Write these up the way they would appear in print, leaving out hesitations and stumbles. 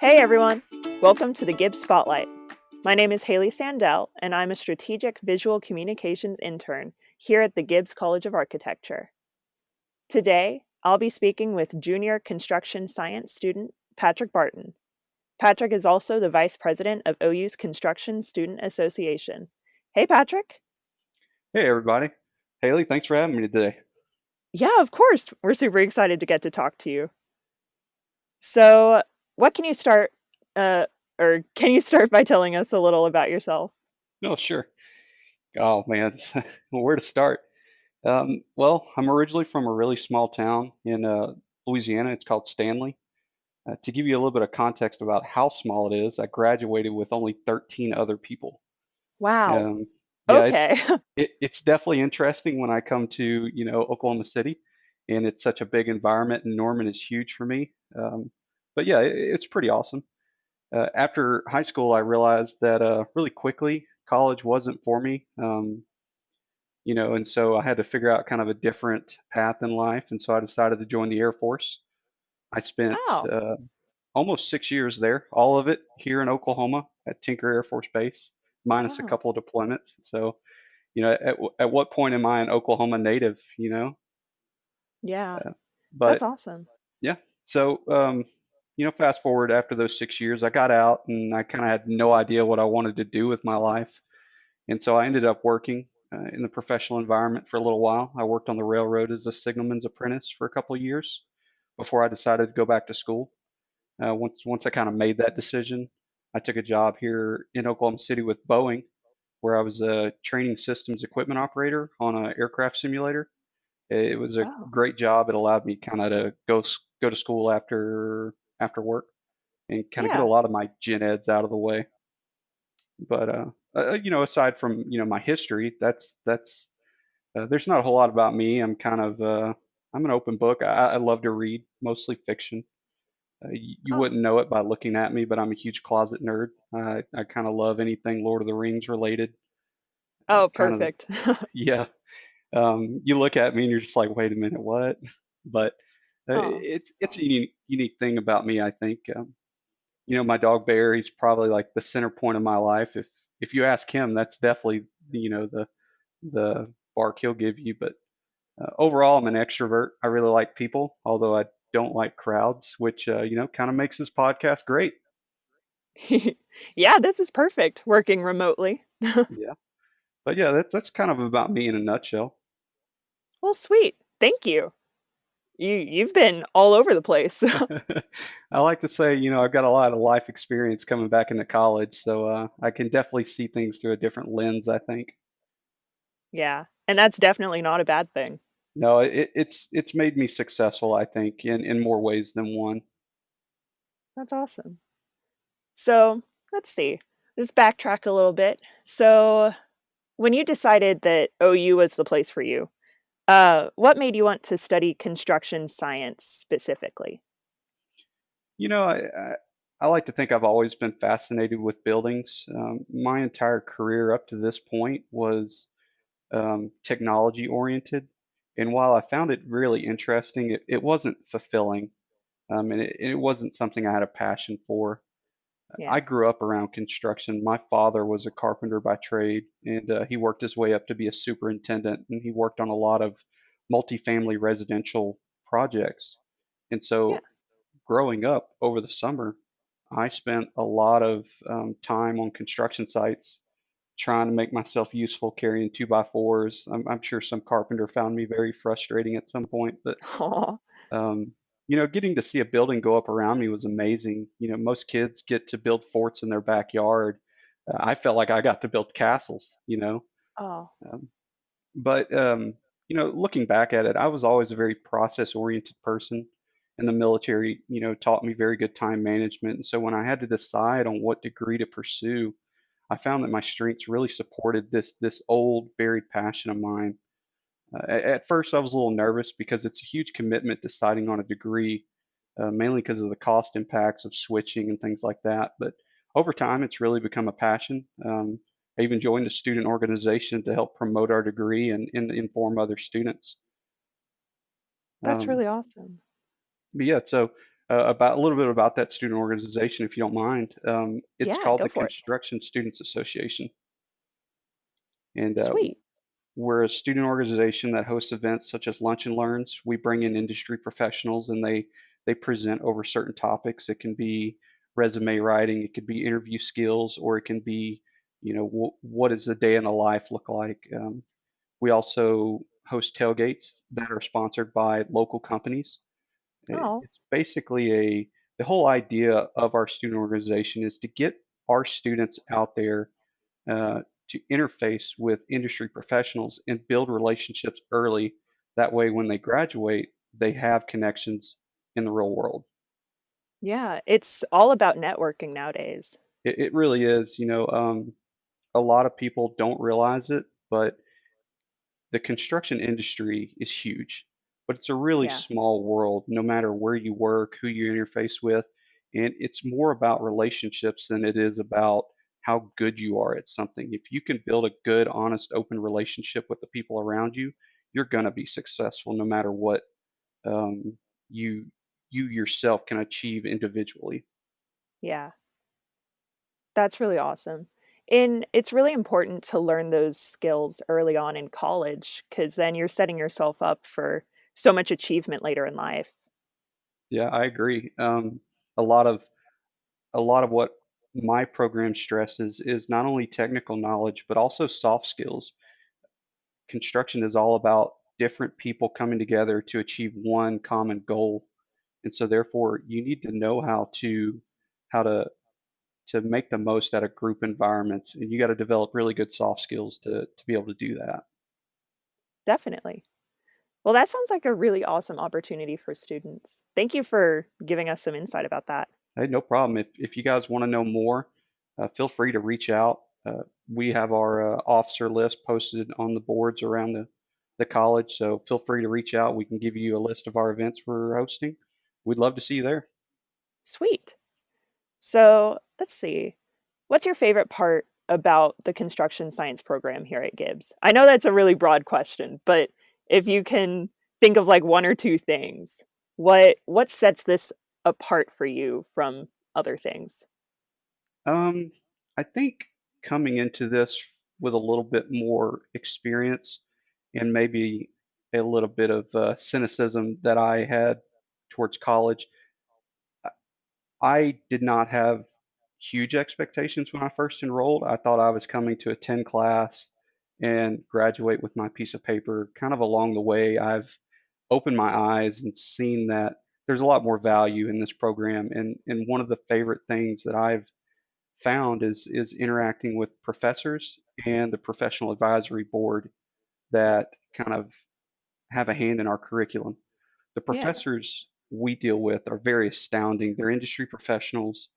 Hey everyone! Welcome to the Gibbs Spotlight. My name is Haley Sandell, and I'm a strategic visual communications intern here at the Gibbs College of Architecture. Today, I'll be speaking with junior construction science student Patrick Barton. Patrick is also the vice president of OU's Construction Student Association. Hey Patrick! Hey everybody. Haley, thanks for having me today. Yeah, of course! We're super excited to get to talk to you. So, what can you start, uh, or can you start by telling us a little about yourself? Oh, sure. Oh man, where to start? Well, I'm originally from a really small town in Louisiana. It's called Stanley. To give you a little bit of context about how small it is, I graduated with only 13 other people. Wow. Um, yeah, Okay. it's definitely interesting when I come to Oklahoma City, and it's such a big environment, and Norman is huge for me. But yeah, it's pretty awesome. After high school, I realized that really quickly college wasn't for me. And so I had to figure out kind of a different path in life. And so I decided to join the Air Force. I spent Oh, almost 6 years there, all of it here in Oklahoma at Tinker Air Force Base, minus a wow. couple of deployments. So, at what point am I an Oklahoma native? Yeah, Uh, that's but awesome. Yeah. So, fast forward after those 6 years, I got out and I kind of had no idea what I wanted to do with my life. And so I ended up working in the professional environment for a little while. I worked on the railroad as a signalman's apprentice for a couple of years before I decided to go back to school. Once I kind of made that decision, I took a job here in Oklahoma City with Boeing, where I was a training systems equipment operator on an aircraft simulator. It was a Oh, great job. It allowed me kind of to go to school after work and kind of get a yeah. lot of my gen eds out of the way. But aside from my history, that's there's not a whole lot about me. I'm an open book. I love to read, mostly fiction. You Oh, wouldn't know it by looking at me, but I'm a huge closet nerd. I kind of love anything Lord of the Rings related. oh, Kind of perfect. yeah. You look at me and you're just like, wait a minute, what? But Oh, it's a unique thing about me, I think. My dog Bear, he's probably like the center point of my life. If you ask him, that's definitely the bark he'll give you. But overall, I'm an extrovert. I really like people, although I don't like crowds, which kind of makes this podcast great. yeah, this is perfect working remotely. Yeah. But yeah, that's kind of about me in a nutshell. Well, sweet. Thank you. You've been all over the place. I like to say, I've got a lot of life experience coming back into college, so I can definitely see things through a different lens, I think. Yeah, and that's definitely not a bad thing. No, it's made me successful, I think, in more ways than one. That's awesome. So, let's see. Let's backtrack a little bit. So, when you decided that OU was the place for you, what made you want to study construction science specifically? You know, I like to think I've always been fascinated with buildings. My entire career up to this point was technology oriented, and while I found it really interesting, it wasn't fulfilling, and it wasn't something I had a passion for. I Yeah. grew up around construction. My father was a carpenter by trade, and he worked his way up to be a superintendent, and he worked on a lot of multifamily residential projects. And Yeah. so, growing up over the summer, I spent a lot of time on construction sites trying to make myself useful carrying two by fours. I'm sure some carpenter found me very frustrating at some point, but Aw. um, getting to see a building go up around me was amazing. Most kids get to build forts in their backyard. I felt like I got to build castles. Oh, Um, but looking back at it, I was always a very process-oriented person, and the military, taught me very good time management. And so when I had to decide on what degree to pursue, I found that my strengths really supported this old buried passion of mine. At first, I was a little nervous because it's a huge commitment deciding on a degree, mainly because of the cost impacts of switching and things like that. But over time, it's really become a passion. I even joined a student organization to help promote our degree and inform other students. that's Um, really awesome. but yeah, so About a little bit about that student organization, if you don't mind. It's Yeah, called go the for it. Construction Students Association, and Sweet. we're a student organization that hosts events such as lunch and learns. We bring in industry professionals, and they present over certain topics. It can be resume writing, it could be interview skills, or it can be, what does the day in the life look like. We also host tailgates that are sponsored by local companies. Oh, It's basically the whole idea of our student organization is to get our students out there to interface with industry professionals and build relationships early. That way, when they graduate, they have connections in the real world. yeah. It's all about networking nowadays. It really is. A lot of people don't realize it, but the construction industry is huge, but it's a really Yeah, small world, no matter where you work, who you interface with. And it's more about relationships than it is about how good you are at something. If you can build a good, honest, open relationship with the people around you, you're going to be successful no matter what um, you you yourself can achieve individually. yeah. That's really awesome. And it's really important to learn those skills early on in college because then you're setting yourself up for so much achievement later in life. Yeah, I agree. A lot of a lot of what my program stresses is not only technical knowledge but also soft skills. Construction is all about different people coming together to achieve one common goal, and so therefore you need to know how to make the most out of group environments, and you got to develop really good soft skills to be able to do that. Definitely. Well, that sounds like a really awesome opportunity for students. Thank you for giving us some insight about that. Hey, no problem. If you guys want to know more, feel free to reach out. We have our officer list posted on the boards around the college, so feel free to reach out. We can give you a list of our events we're hosting. We'd love to see you there. Sweet. So let's see. What's your favorite part about the construction science program here at Gibbs? I know that's a really broad question, but if you can think of like one or two things, what sets this apart for you from other things? Um, I think coming into this with a little bit more experience and maybe a little bit of cynicism that I had towards college, I did not have huge expectations when I first enrolled. I thought I was coming to attend class and graduate with my piece of paper. Kind of along the way, I've opened my eyes and seen that there's a lot more value in this program. And one of the favorite things that I've found is interacting with professors and the professional advisory board that kind of have a hand in our curriculum. The Yeah. professors we deal with are very astounding. They're industry professionals.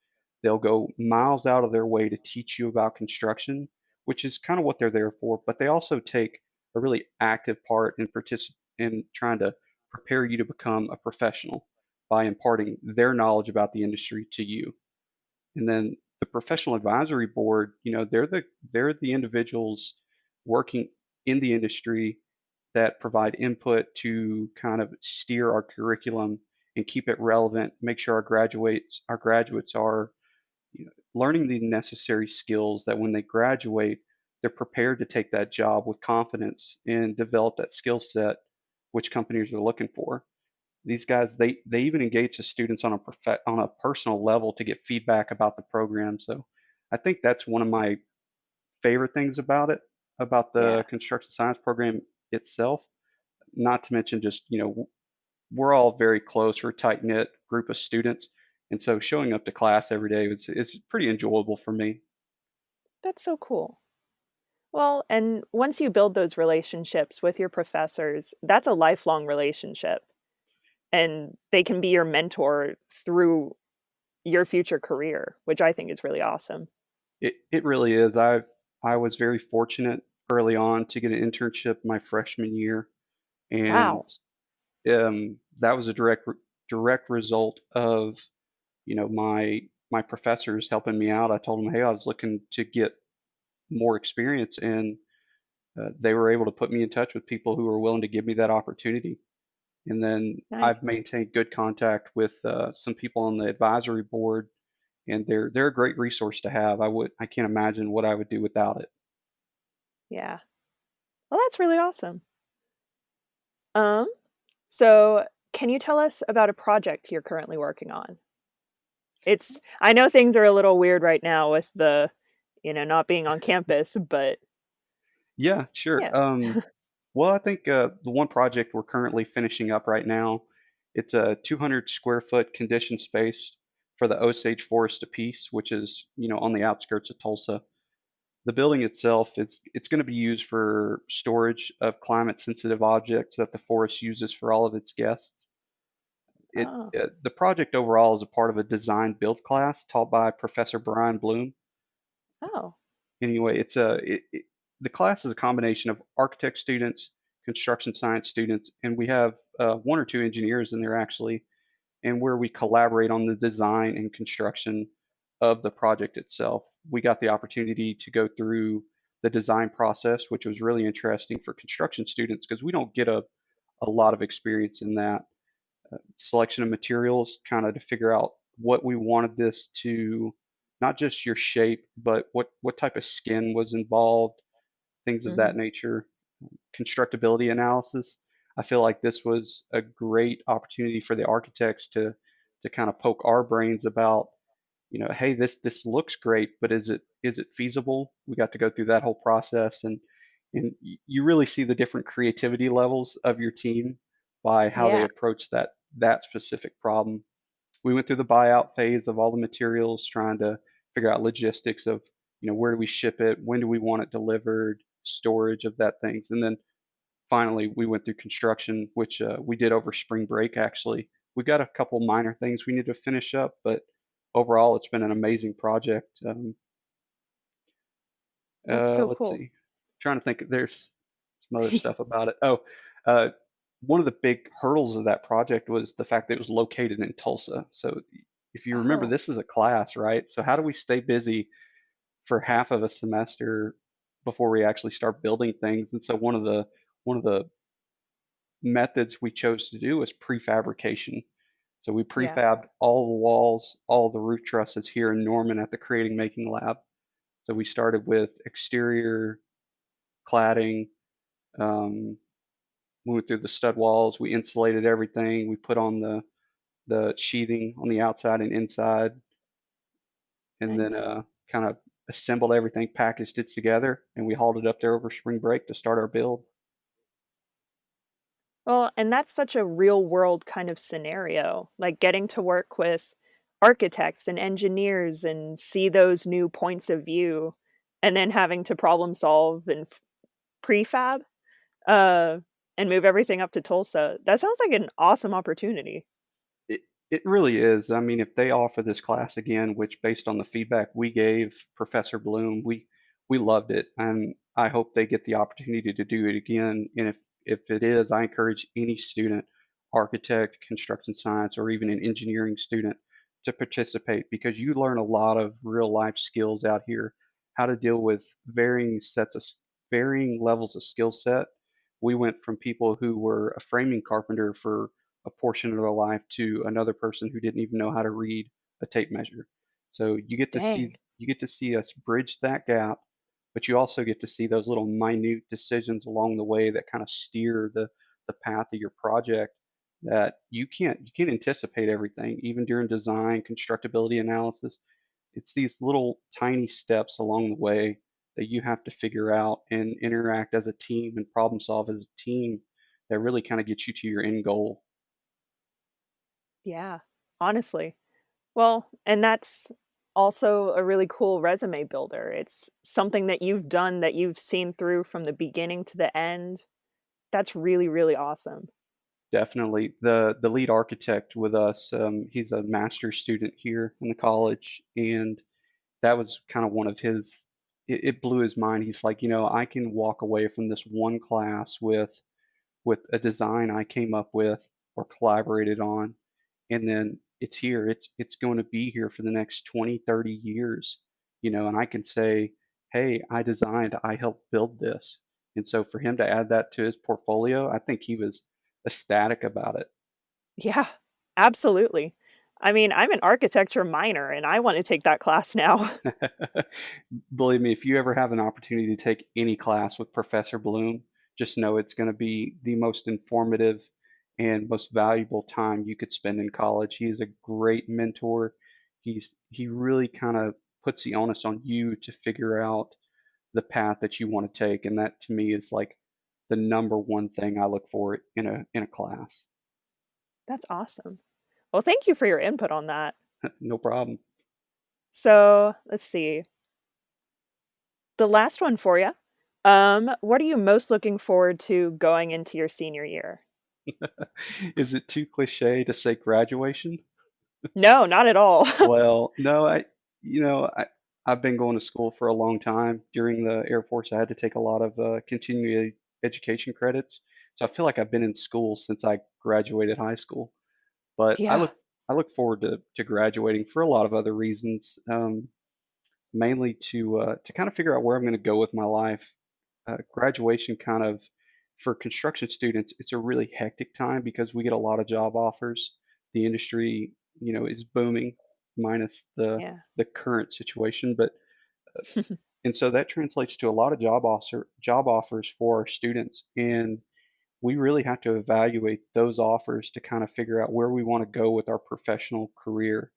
They'll go miles out of their way to teach you about construction, which is kind of what they're there for, but they also take a really active part in in trying to prepare you to become a professional by imparting their knowledge about the industry to you. And then the professional advisory board, they're the individuals working in the industry that provide input to kind of steer our curriculum and keep it relevant, make sure our graduates are learning the necessary skills that when they graduate, they're prepared to take that job with confidence and develop that skill set which companies are looking for. These guys, they even engage the students on a personal level to get feedback about the program. So I think that's one of my favorite things about the Yeah. construction science program itself. Not to mention just, we're all very close. We're a tight knit group of students. And so showing up to class every day is pretty enjoyable for me. That's so cool. Well, and once you build those relationships with your professors, that's a lifelong relationship and they can be your mentor through your future career, which I think is really awesome. It really is. I was very fortunate early on to get an internship my freshman year, and Wow. that was a direct result of my professors helping me out. I told them, hey, I was looking to get more experience, and they were able to put me in touch with people who were willing to give me that opportunity. And then I've Nice. maintained good contact with some people on the advisory board, and they're a great resource to have. I can't imagine what I would do without it. Yeah. Well, that's really awesome. Um, so can you tell us about a project you're currently working on? I know things are a little weird right now with not being on campus, but Yeah, sure. yeah. Well, I think the one project we're currently finishing up right now, it's a 200 square foot conditioned space for the Osage Forest of Peace, which is, on the outskirts of Tulsa. The building itself, it's going to be used for storage of climate sensitive objects that the forest uses for all of its guests. Oh. The project overall is a part of a design build class taught by Professor Brian Bloom. Oh, Anyway, the class is a combination of architect students, construction science students, and we have one or two engineers in there actually, and where we collaborate on the design and construction of the project itself. We got the opportunity to go through the design process, which was really interesting for construction students because we don't get a lot of experience in that selection of materials, kind of to figure out what we wanted this to, not just your shape, but what type of skin was involved, things of that mhm. nature, constructability analysis. I feel like this was a great opportunity for the architects to kind of poke our brains about, hey, this looks great, but is it feasible? We got to go through that whole process, and you really see the different creativity levels of your team by how they Yeah, approach that specific problem. We went through the buyout phase of all the materials, trying to figure out logistics of, where do we ship it, when do we want it delivered, storage of that things, and then finally we went through construction, which we did over spring break. Actually, we've got a couple minor things we need to finish up, but overall, it's been an amazing project. that's so Let's cool. see, trying to think. There's some other stuff about it. Oh, uh, one of the big hurdles of that project was the fact that it was located in Tulsa. So if you remember, Oh, this is a class, right? So how do we stay busy for half of a semester before we actually start building things? And so one of the methods we chose to do was prefabrication. So we yeah, prefabbed all the walls, all the roof trusses here in Norman at the Creating Making Lab. So we started with exterior cladding. We went through the stud walls. We insulated everything. We put on the sheathing on the outside and inside, and then nice. kind of assembled everything, packaged it together, and we hauled it up there over spring break to start our build. Well, and that's such a real world kind of scenario, like getting to work with architects and engineers and see those new points of view, and then having to problem solve and prefab, uh, and move everything up to Tulsa. That sounds like an awesome opportunity. It really is. I mean, if they offer this class again, which based on the feedback we gave Professor Bloom, we loved it, and I hope they get the opportunity to do it again. And if it is, I encourage any student, architect, construction science, or even an engineering student to participate because you learn a lot of real life skills out here, how to deal with varying levels of skill set. We went from people who were a framing carpenter for a portion of their life to another person who didn't even know how to read a tape measure. So Dang. you get to see us bridge that gap, but you also get to see those little minute decisions along the way that kind of steer the path of your project that you can't anticipate everything, even during design, constructability analysis. It's these little tiny steps along the way that you have to figure out and interact as a team and problem solve as a team that really kind of gets you to your end goal. Yeah, honestly. Well, and that's also a really cool resume builder. It's something that you've done that you've seen through from the beginning to the end. That's really, really awesome. Definitely. The lead architect with us, he's a master's student here in the college, and that was kind of one of his. It blew his mind. He's like, I can walk away from this one class with a design I came up with or collaborated on, and then it's here. It's going to be here for the next 20, 30 years, and I can say, hey, I helped build this. And so for him to add that to his portfolio, I think he was ecstatic about it. Yeah, absolutely. I mean, I'm an architecture minor and I want to take that class now. Believe me, if you ever have an opportunity to take any class with Professor Bloom, just know it's going to be the most informative and most valuable time you could spend in college. He is a great mentor. He really kind of puts the onus on you to figure out the path that you want to take, and that to me is like the number one thing I look for in a class. That's awesome. Well, thank you for your input on that. No problem. So let's see. The last one for you. What are you most looking forward to going into your senior year? Is it too cliche to say graduation? No, not at all. Well, no, I've been going to school for a long time. During the Air Force, I had to take a lot of continuing education credits, so I feel like I've been in school since I graduated high school. But I Yeah, look forward to graduating for a lot of other reasons, mainly to kind of figure out where I'm going to go with my life. Graduation kind of for construction students, it's a really hectic time because we get a lot of job offers. The industry, is booming, minus yeah, the current situation, but and so that translates to a lot of job offers for our students, and we really have to evaluate those offers to kind of figure out where we want to go with our professional career.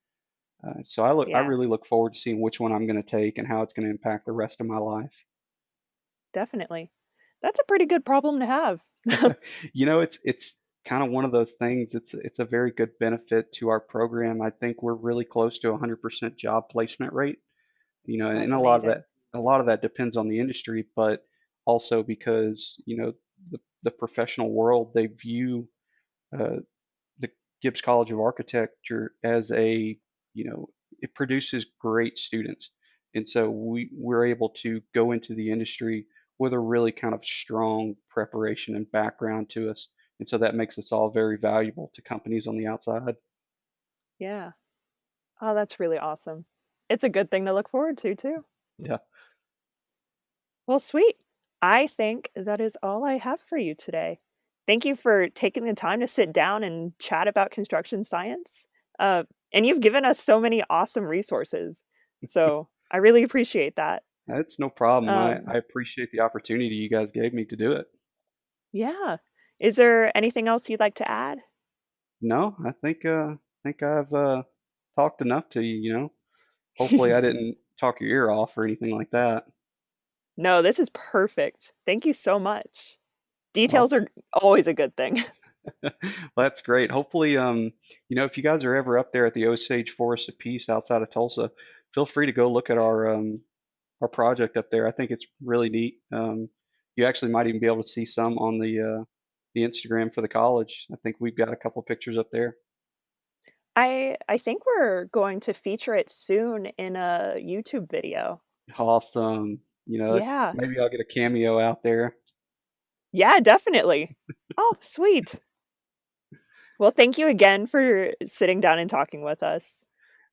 I yeah, really look forward to seeing which one I'm going to take and how it's going to impact the rest of my life. definitely. That's a pretty good problem to have. It's kind of one of those things. It's a very good benefit to our program. I think we're really close to 100% job placement rate. And That's amazing. a lot of that depends on the industry, but also because the professional world, they view uh, the Gibbs College of Architecture as it produces great students. And so we're able to go into the industry with a really kind of strong preparation and background to us. And so that makes us all very valuable to companies on the outside. Yeah. Oh, that's really awesome. It's a good thing to look forward to, too. Yeah. Well, sweet. I think that is all I have for you today. Thank you for taking the time to sit down and chat about construction science. Uh, and you've given us so many awesome resources. So I really appreciate that. That's no problem. Um, I appreciate the opportunity you guys gave me to do it. yeah. Is there anything else you'd like to add? No, think I've talked enough to you, Hopefully I didn't talk your ear off or anything like that. No, this is perfect. Thank you so much. Details Awesome. are always a good thing. Well, that's great. Hopefully, if you guys are ever up there at the Osage Forest of Peace outside of Tulsa, feel free to go look at our project up there. I think it's really neat. You actually might even be able to see some on the Instagram for the college. I think we've got a couple pictures up there. I think we're going to feature it soon in a YouTube video. Awesome. Yeah. Maybe I'll get a cameo out there. Yeah, definitely. Oh, sweet. Well, thank you again for sitting down and talking with us.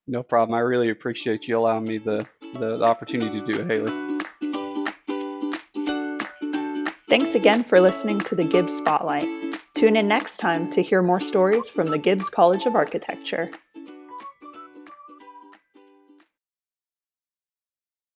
No problem. I really appreciate you allowing me the opportunity to do it, Haley. Thanks again for listening to the Gibbs Spotlight. Tune in next time to hear more stories from the Gibbs College of Architecture.